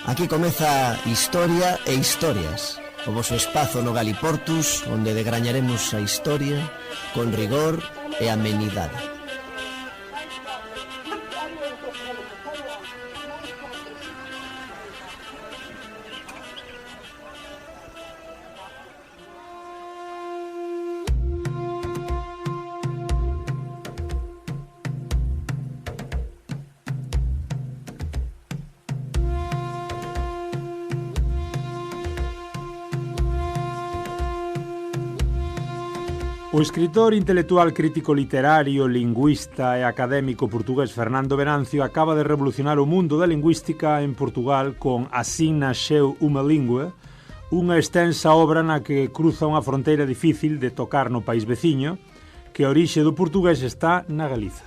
Aquí comeza Historia e Historias, o voso espazo no Galiportus, onde degrañaremos a historia con rigor e amenidade. O escritor, intelectual, crítico literario, lingüista e académico portugués Fernando Venancio acaba de revolucionar o mundo da lingüística en Portugal con Así naxeu unha lingua, unha extensa obra na que cruza unha fronteira difícil de tocar no país veciño, que a orixe do portugués está na Galiza.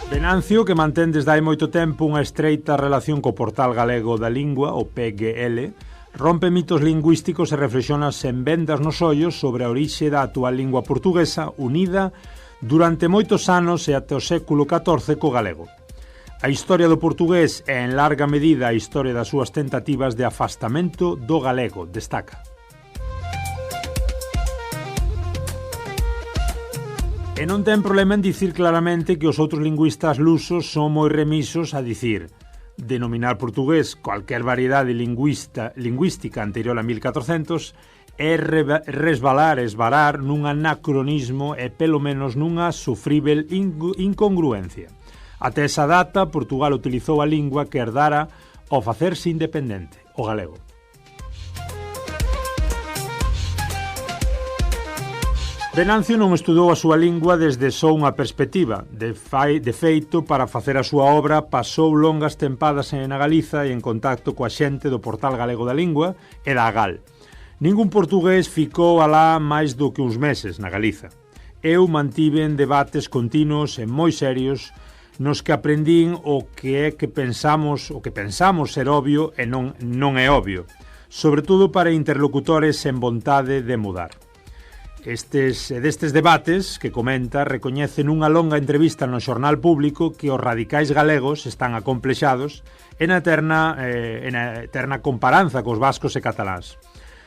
Venancio, que mantén desde hai moito tempo unha estreita relación co Portal Galego da Lingua, o PGL, rompe mitos lingüísticos e reflexiona sen vendas nos ollos sobre a orixe da actual lingua portuguesa unida durante moitos anos e até o século XIV co galego. A historia do portugués é en larga medida a historia das súas tentativas de afastamento do galego, destaca. E non ten problema en dicir claramente que os outros lingüistas lusos son moi remisos a dicir denominar portugués cualquier variedade lingüística anterior a 1400 é esvarar nun anacronismo e pelo menos nunha sufrível incongruencia. Até esa data, Portugal utilizou a lingua que herdara ao facerse independente, o galego. Venancio non estudou a súa lingua desde só unha perspectiva. De feito, para facer a súa obra, pasou longas tempadas na Galiza e en contacto coa xente do Portal Galego da Lingua e da AGAL. Ningún portugués ficou alá máis do que uns meses na Galiza. Eu mantiven debates continuos e moi serios nos que aprendín o que pensamos ser obvio e non é obvio, sobre todo para interlocutores sen vontade de mudar. Destes debates que comenta recoñecen unha longa entrevista no xornal público que os radicais galegos están acomplexados e na eterna comparanza cos vascos e cataláns.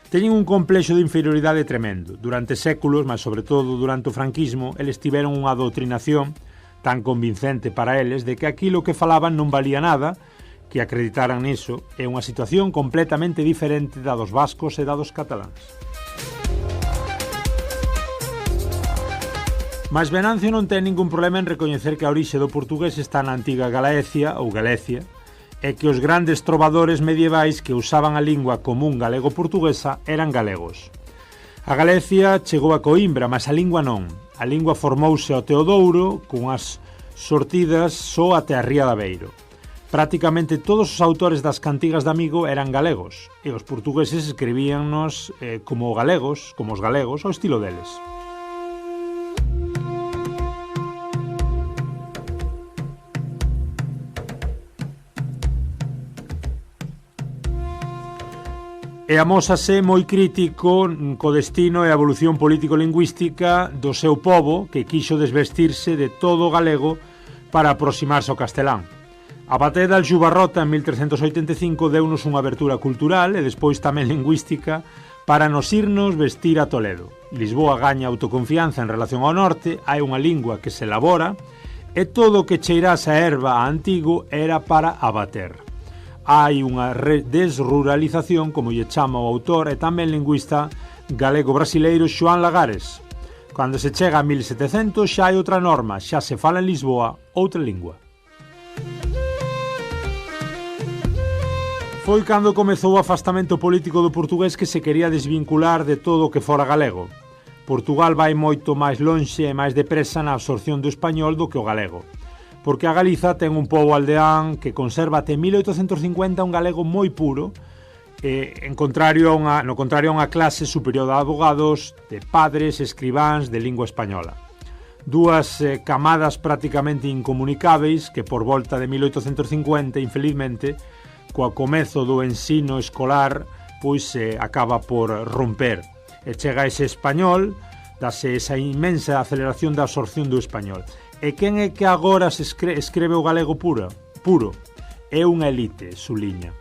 Teñen un complexo de inferioridade tremendo. Durante séculos, mas sobre todo durante o franquismo, eles tiveron unha doutrinación tan convincente para eles de que aquilo que falaban non valía nada, que acreditaran niso, é unha situación completamente diferente da dos vascos e da dos cataláns. Mas Venancio non ten ningún problema en recoñecer que a orixe do portugués está na antiga Galaecia ou Galecia e que os grandes trovadores medievais que usaban a lingua común galego-portuguesa eran galegos. A Galecia chegou a Coimbra, mas a lingua non. A lingua formouse ao Teodouro con as sortidas só até a Ría de Aveiro. Prácticamente todos os autores das cantigas de Amigo eran galegos e os portugueses escribíannos como os galegos, ao estilo deles. E amósase moi crítico co destino e a evolución político-lingüística do seu pobo que quixo desvestirse de todo o galego para aproximarse ao castelán. A batalla de Aljubarrota en 1385 deunos unha abertura cultural e despois tamén lingüística para nos irnos vestir a Toledo. Lisboa gaña autoconfianza en relación ao norte, hai unha lingua que se elabora e todo o que cheirase a erva a antigo era para abater. Hai unha desruralización, como lle chama o autor e tamén lingüista galego-brasileiro Xoán Lagares. Cando se chega a 1700 xa hai outra norma, xa se fala en Lisboa outra lingua. Foi cando comezou o afastamento político do portugués que se quería desvincular de todo o que fora galego. Portugal vai moito máis lonxe e máis depresa na absorción do español do que o galego, porque a Galiza ten un pobo aldeán que conserva até 1850 un galego moi puro, no contrario a unha clase superior de abogados, de padres, escribáns de lingua española. Dúas camadas prácticamente incomunicáveis que por volta de 1850, infelizmente, coa comezo do ensino escolar, pois acaba por romper. E chega ese español, dase esa inmensa aceleración da absorción do español. E quen é que agora se escreve o galego puro? É unha elite, suliña.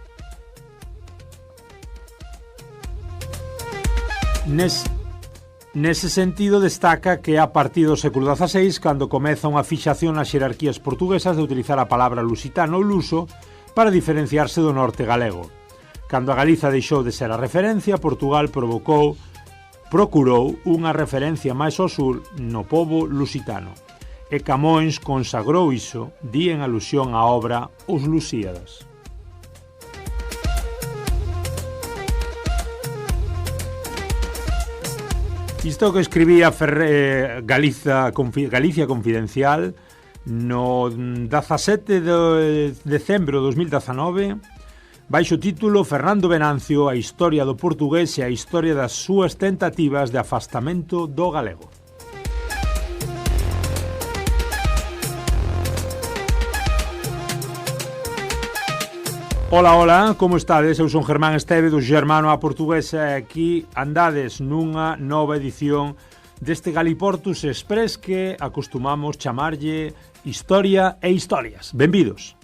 Nese sentido destaca que é a partir do século XVI cando comeza unha fixación nas xerarquías portuguesas de utilizar a palabra lusitano ou luso para diferenciarse do norte galego. Cando a Galiza deixou de ser a referencia, Portugal procurou unha referencia máis ao sur no pobo lusitano. E Camões consagrou iso, di en alusión á obra Os Lusíadas. Isto que escribía Galicia Confidencial no 17 de decembro de 2019 baixo título Fernando Venancio, a historia do portugués e a historia das súas tentativas de afastamento do galego. Ola, ola, como estades? Eu son Germán Esteve do Germano a Portuguesa e aquí andades nunha nova edición deste Galiportus Express que acostumamos chamarlle Historia e Historias. Benvidos.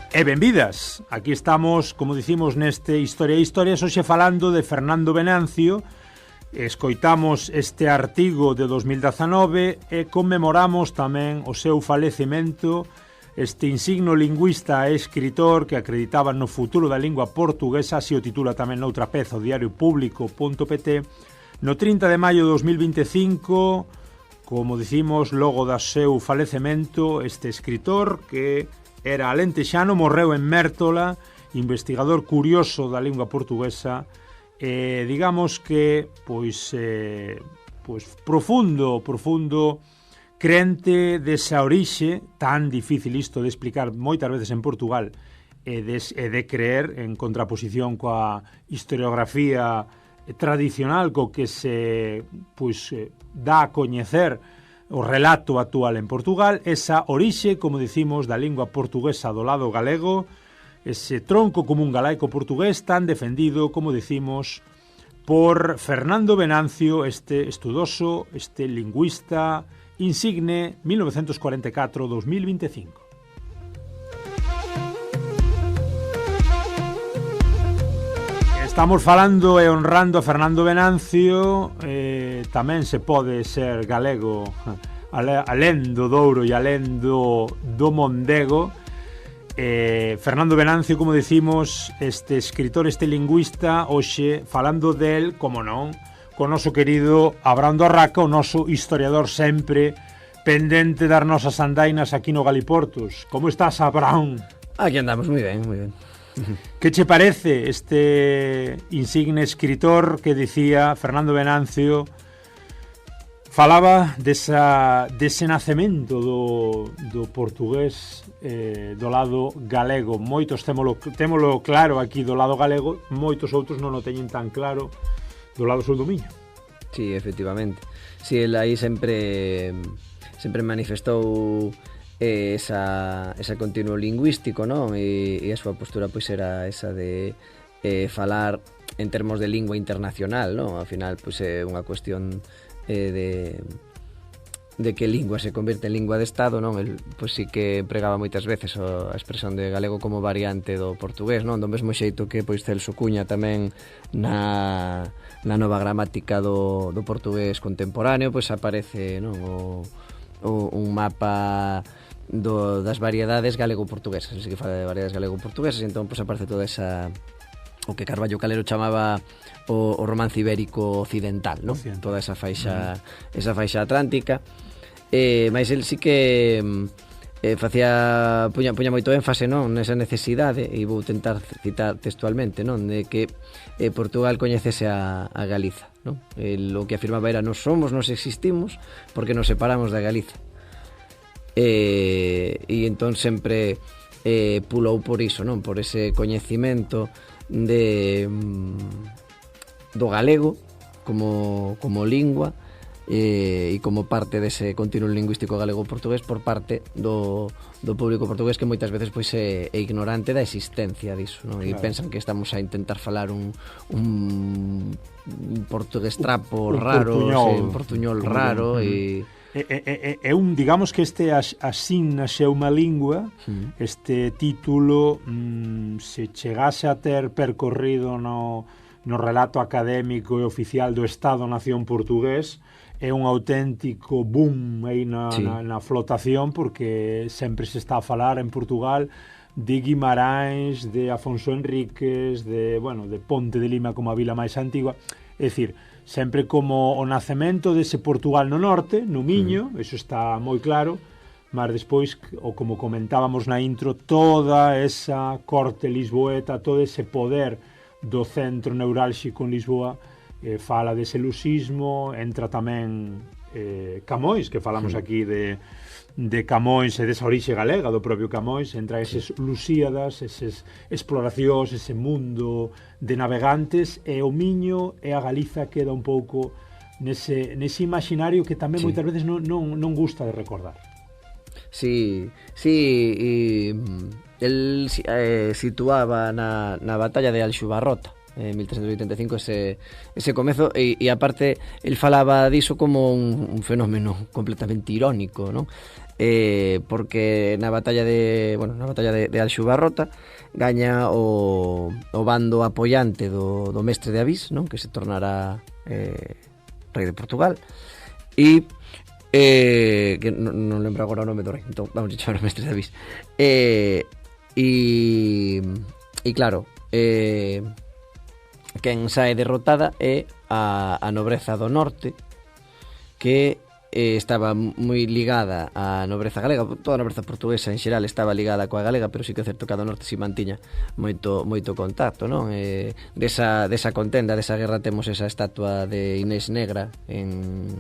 E benvidas. Aquí estamos, como dicimos, neste Historia e Historias, hoxe falando de Fernando Venancio. Escoitamos este artigo de 2019 e conmemoramos tamén o seu falecemento. Este insigno lingüista e escritor que acreditaba no futuro da lingua portuguesa, así o titula tamén noutra peza o diario público.pt, no 30 de maio de 2025, como dicimos, logo do seu falecemento, este escritor que era alentexano, morreu en Mértola, investigador curioso da lingua portuguesa, digamos que profundo crente desa orixe tan difícil isto de explicar moitas veces en Portugal e de creer en contraposición coa historiografía tradicional co que se dá a coñecer o relato actual en Portugal, esa orixe, como dicimos, da lingua portuguesa do lado galego, ese tronco común galaico-portugués tan defendido, como dicimos, por Fernando Venancio, este estudoso, este lingüista insigne 1944-2025. Estamos falando e honrando a Fernando Venancio, tamén se pode ser galego alén do Douro e alén do Mondego. Fernando Venancio, como decimos, este escritor, este lingüista, hoxe falando del, como non, con o noso querido Abraham Dorraca, o noso historiador sempre pendente das nosas andainas aquí no Galiportus. Como estás, Abraham? Aquí andamos, moi ben, moi ben. Que che parece este insigne escritor que dicía Fernando Venancio, falaba dese nacemento do portugués do lado galego? Moitos témolo claro aquí do lado galego, moitos outros non o teñen tan claro do lado sul do Miño. Sí, efectivamente. Sí, el aí sempre manifestou esa continuo lingüístico, non? E a súa postura pois era esa de falar en termos de lingua internacional, non? Ao final pois é unha cuestión de que lingua se convierte en lingua de Estado, non? El pois sí que empregaba moitas veces a expresión de galego como variante do portugués, non? Do mesmo xeito que pois Celso Cuña tamén na nova gramática do portugués contemporáneo pois aparece, non? Un mapa das variedades galego-portuguesas, así que fala de variedades galego-portuguesas, e entón pois aparece toda esa, o que Carballo Calero chamaba o romance ibérico occidental, non? Toda esa faixa atlántica. Mais el sí que puña moito énfase, non, nesa necesidade, e vou tentar citar textualmente, non, de que Portugal coñecese a Galiza, non? O que afirmaba era: nos existimos porque nos separamos da Galiza. E entón sempre pulou por iso, non? Por ese coñecemento do galego como lingua, e como parte dese continuo lingüístico galego-portugués por parte do público portugués, que moitas veces pois é ignorante da existencia diso, non? E pensan que estamos a intentar falar un portugués trapo raro, un portuñol raro e digamos que este Asín nasceu unha lingua, este título se chegase a ter percorrido no relato académico e oficial do Estado-Nación portugués, é un auténtico boom aí na flotación, porque sempre se está a falar en Portugal de Guimarães, de Afonso Henriques, de Ponte de Lima como a vila máis antigua. É dicir, sempre como o nacemento dese Portugal no norte, no Miño, eso está moi claro, mas despois, ou como comentábamos na intro, toda esa corte lisboeta, todo ese poder do centro neurálxico en Lisboa, fala dese lusismo, entra tamén Camões, que falamos aquí de Camões e desa orixe galega do propio Camões, entra eses Lusíadas, eses exploracións, ese mundo de navegantes, e o Miño e a Galiza queda un pouco nese imaginario que tamén moitas veces non gusta de recordar. Sí, e el situaba na batalla de Alxubarrota en 1385 ese comezo, e aparte el falaba diso como un fenómeno completamente irónico, non? Porque na batalla de Alxubarrota gaña o bando apoiante do mestre de Avís, non? Que se tornará rei de Portugal, e que non lembro agora o nome do rei, entón vamos a chamar o mestre de Avís, e claro, quen sae derrotada é a nobreza do norte, que estaba moi ligada á nobreza galega. Toda a nobreza portuguesa en xeral estaba ligada coa galega, pero sí que é certo que a do norte si mantiña moito contacto, non? Desa contenda, desa guerra, temos esa estatua de Inés Negra en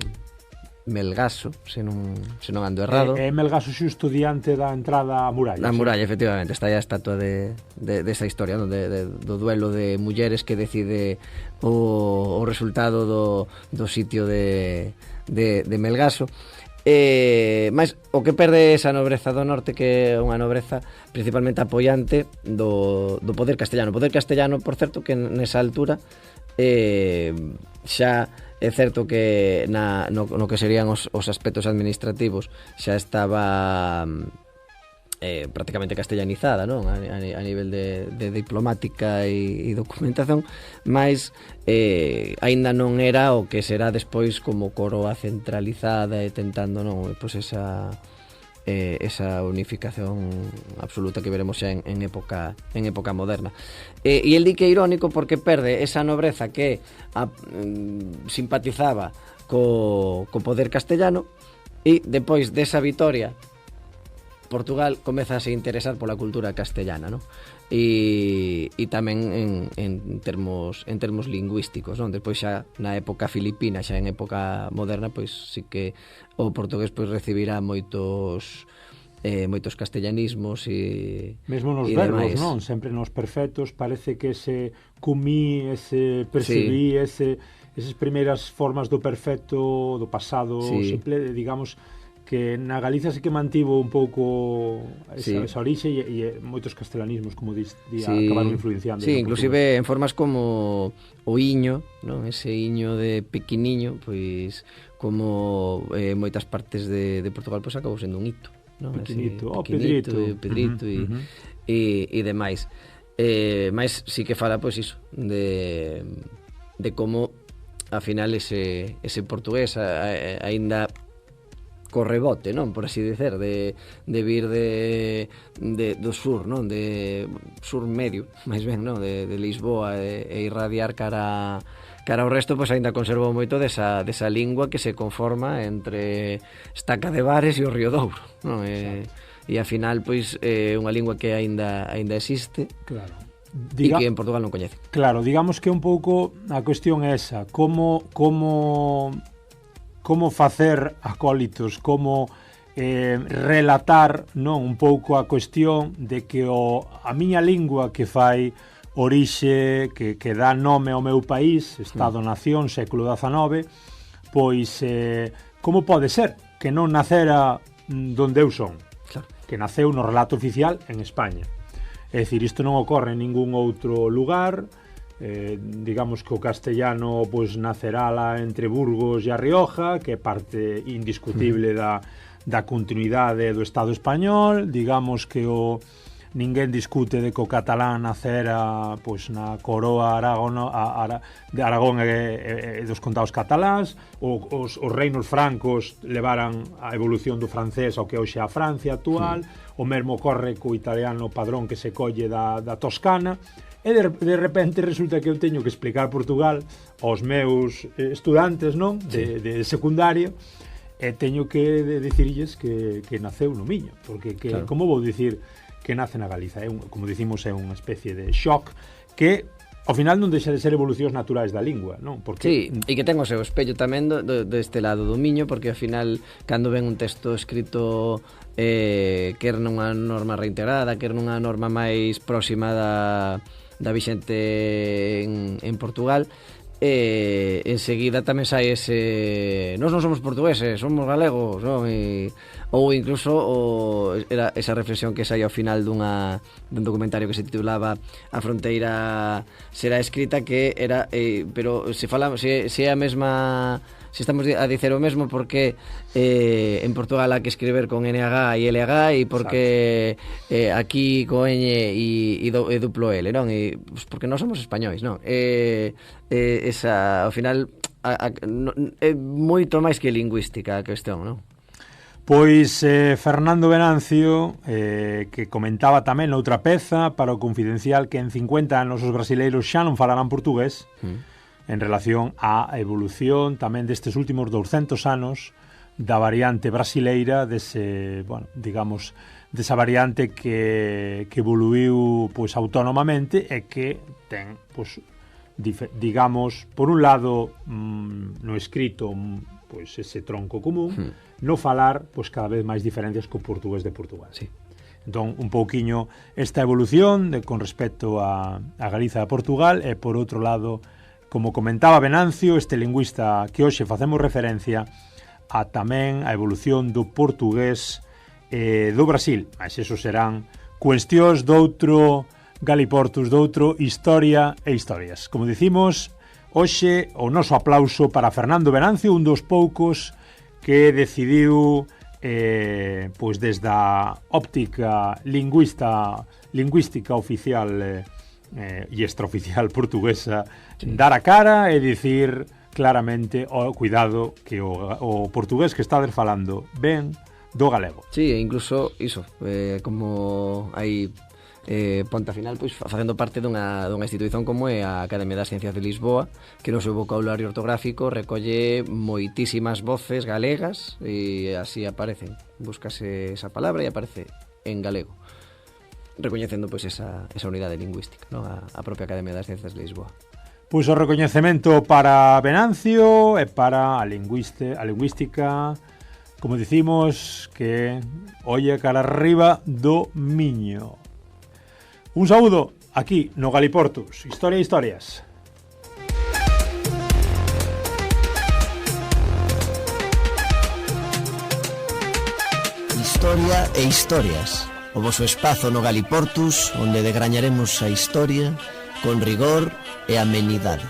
Melgaso, se non ando errado. É Melgaso xusto diante da entrada á muralla. Na muralla, efectivamente, está aí a estatua desa historia, non? Do duelo de mulleres que decide o resultado do sitio de Melgaso. Mas o que perde esa nobreza do norte, que é unha nobreza principalmente apoiante do poder castellano. O poder castellano, por certo, que nesa altura xa é certo que no que serían os aspectos administrativos xa estaba prácticamente castellanizada, non? A nivel de diplomática e documentación, mas aínda non era o que será despois como coroa centralizada e tentando, non, pois esa unificación absoluta que veremos xa en época moderna. E el di que é irónico porque perde esa nobreza que simpatizaba co poder castellano, e depois desa vitoria Portugal comeza a se interesar pola cultura castellana, non? E tamén en termos lingüísticos, non? Despois xa na época filipina, xa en época moderna, pois sí que o portugués pois recibirá moitos castellanismos e mesmo nos verbos, demais. Non? Sempre nos perfectos parece que ese comí, ese percibí, esas primeiras formas do perfecto, do pasado simple, digamos, que na Galiza sí que mantivo un pouco esa orixe e moitos castelanismos, como acabaron influenciando. Sí, inclusive en formas como o iño, non? Ese iño de pequeniño, pois como moitas partes de Portugal pois acabou sendo un hito, non? Pequenito, Pedrito e demais. Mais sí que fala pois iso de como ao final ese portugués aínda co rebote, non, por así dicer, de vir do sur, non, de sur medio, máis ben, non, de Lisboa e irradiar cara ao resto, pois aínda conservou moito desa lingua que se conforma entre Estaca de Bares e o Río Douro, non? E ao final, pois, é unha lingua que aínda existe. Claro. E que en Portugal non coñece. Claro, digamos que un pouco a cuestión é esa, como facer acólitos, como relatar, non, un pouco a cuestión de que a miña lingua que fai orixe, que dá nome ao meu país, Estado-Nación, século XIX, pois como pode ser que non nacera donde eu son? Claro. Que naceu no relato oficial en España. É dicir, isto non ocorre en ningún outro lugar. Digamos que o castellano pois nacerá lá entre Burgos e A Rioja, que é parte indiscutible da continuidade do Estado español. Digamos que ninguén discute de que o catalán nacera pois na coroa de Aragón e dos condados cataláns. Os reinos francos levaran a evolución do francés ao que hoxe é a Francia actual. O mesmo ocorre co italiano padrón que se colle da Toscana. E de repente resulta que eu teño que explicar Portugal aos meus estudantes, non? De secundario, e teño que dicirlles que naceu no Miño, porque claro, como vou dicir que nace na Galiza? Como dicimos, é unha especie de shock que ao final non deixa de ser evolucións naturais da lingua, non? Porque... Sí, e que ten o seu espello tamén deste lado do Miño, porque ao final, cando ven un texto escrito quer nunha norma reintegrada, quer nunha norma máis próxima da vixente en Portugal, enseguida tamén sai ese nós non somos portugueses, somos galegos, non? Ou incluso era esa reflexión que sai ao final dun documentario que se titulaba A fronteira será escrita, que era pero se é a mesma, se estamos a dicer o mesmo, porque en Portugal hai que escribir con NH e LH, e porque aquí con Ñ e duplo L, non? Pues porque non somos españois, non? Esa, ao final, é moito máis que lingüística a cuestión, non? Pois Fernando Venancio, que comentaba tamén outra peza para o Confidencial, que en 50 anos os brasileiros xa non falarán portugués, en relación á evolución tamén destes últimos 200 anos da variante brasileira, digamos, desa variante que evoluiu pois autónomamente e que ten, pois, digamos, por un lado no escrito pois ese tronco común, no falar pois cada vez máis diferencias co portugués de Portugal. Sí. Entón, un pouquiño esta evolución con respecto a Galiza e a Portugal, e por outro lado, como comentaba Venancio, este lingüista que hoxe facemos referencia a tamén a evolución do portugués do Brasil. Mas eso serán cuestións doutro Galiportus, doutro Historia e Historias. Como dicimos, hoxe o noso aplauso para Fernando Venancio, un dos poucos que decidiu pois desde a óptica lingüística oficial e extraoficial portuguesa, dar a cara e dicir claramente, cuidado, que o portugués que estades falando ben do galego. Sí, e incluso iso, como hai ponta final, pois facendo parte dunha institución como é a Academia das Ciencias de Lisboa, que no seu vocabulario ortográfico recolle moitísimas voces galegas, e así aparecen, búscase esa palabra e aparece en galego, recoñecendo pois esa unidade lingüística, ¿no? A propia Academia das Ciencias de Lisboa. Pois o recoñecemento para Venancio e para a lingüística, como dicimos, que olle cara arriba do Miño. Un saúdo aquí no Galiportus, Historia e Historias. Historia e Historias, o voso espazo no Galiportus onde degrañaremos a historia con rigor e amenidade.